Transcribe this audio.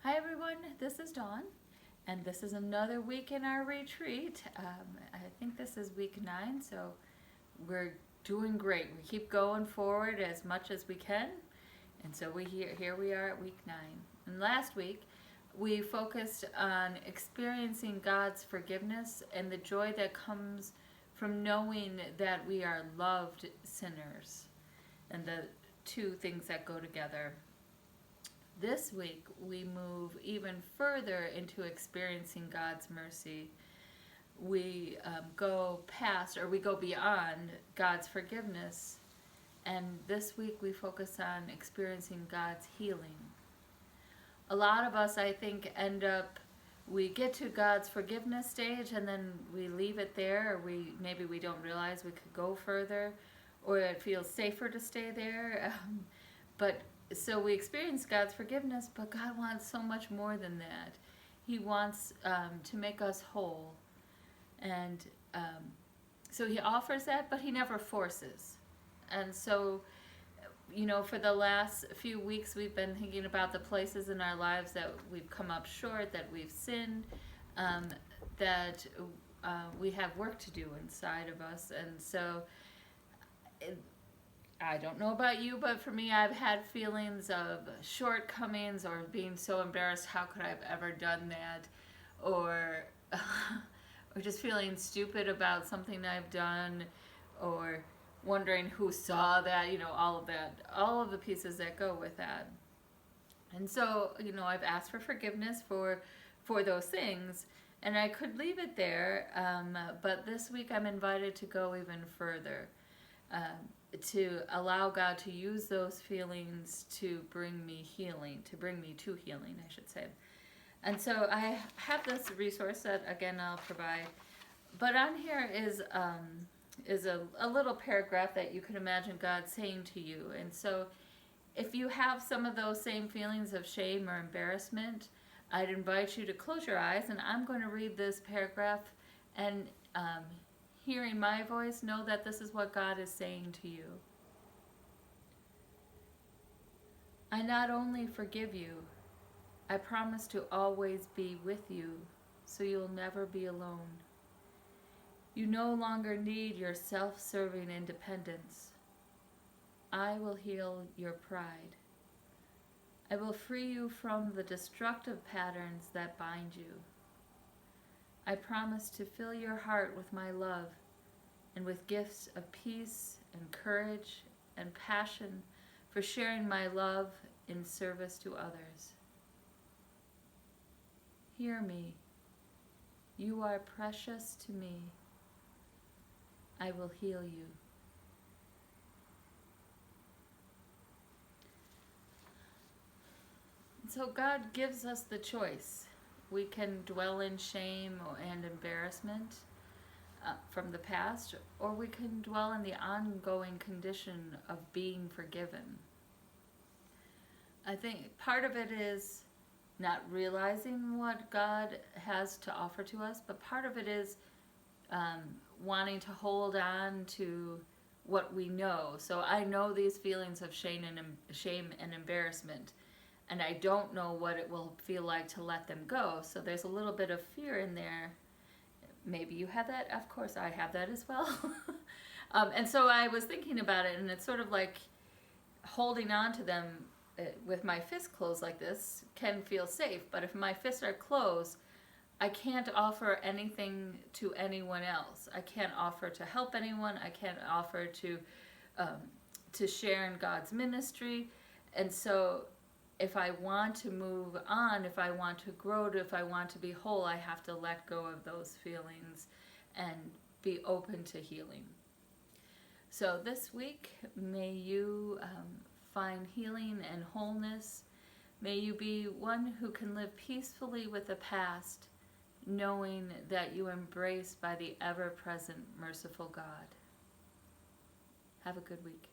Hi everyone, this is Dawn, and this is another week in our retreat. I think this is week 9, so we're doing great. We keep going forward as much as we can, and so here we are at week 9. And last week, we focused on experiencing God's forgiveness and the joy that comes from knowing that we are loved sinners, and the two things that go together. This week, we move even further into experiencing God's mercy. We we go beyond God's forgiveness. And this week, we focus on experiencing God's healing. A lot of us, I think, we get to God's forgiveness stage and then we leave it there, or maybe we don't realize we could go further, or it feels safer to stay there. So we experience God's forgiveness, but God wants so much more than that. He wants to make us whole. And so he offers that, but he never forces. And so, for the last few weeks, we've been thinking about the places in our lives that we've come up short, that we've sinned, that we have work to do inside of us. And so, I don't know about you, but for me, I've had feelings of shortcomings or being so embarrassed, how could I have ever done that? Or just feeling stupid about something I've done, or wondering who saw that, all of that, all of the pieces that go with that. And so, I've asked for forgiveness for those things, and I could leave it there, but this week I'm invited to go even further. To allow God to use those feelings to bring me healing, I should say. And so I have this resource that, again, I'll provide. But on here is a little paragraph that you can imagine God saying to you. And so if you have some of those same feelings of shame or embarrassment, I'd invite you to close your eyes, and I'm going to read this paragraph, and hearing my voice, know that this is what God is saying to you. I not only forgive you, I promise to always be with you, so you'll never be alone. You no longer need your self-serving independence. I will heal your pride. I will free you from the destructive patterns that bind you. I promise to fill your heart with my love and with gifts of peace and courage and passion for sharing my love in service to others. Hear me. You are precious to me. I will heal you. So God gives us the choice. We can dwell in shame and embarrassment from the past, or we can dwell in the ongoing condition of being forgiven. I think part of it is not realizing what God has to offer to us, but part of it is wanting to hold on to what we know. So I know these feelings of shame and embarrassment, and I don't know what it will feel like to let them go. So there's a little bit of fear in there. Maybe you have that. Of course, I have that as well. And so I was thinking about it, and it's sort of like holding on to them with my fists closed like this can feel safe. But if my fists are closed, I can't offer anything to anyone else. I can't offer to help anyone. I can't offer to share in God's ministry. And so if I want to move on, if I want to grow, if I want to be whole, I have to let go of those feelings and be open to healing. So this week, may you find healing and wholeness. May you be one who can live peacefully with the past, knowing that you are embraced by the ever-present, merciful God. Have a good week.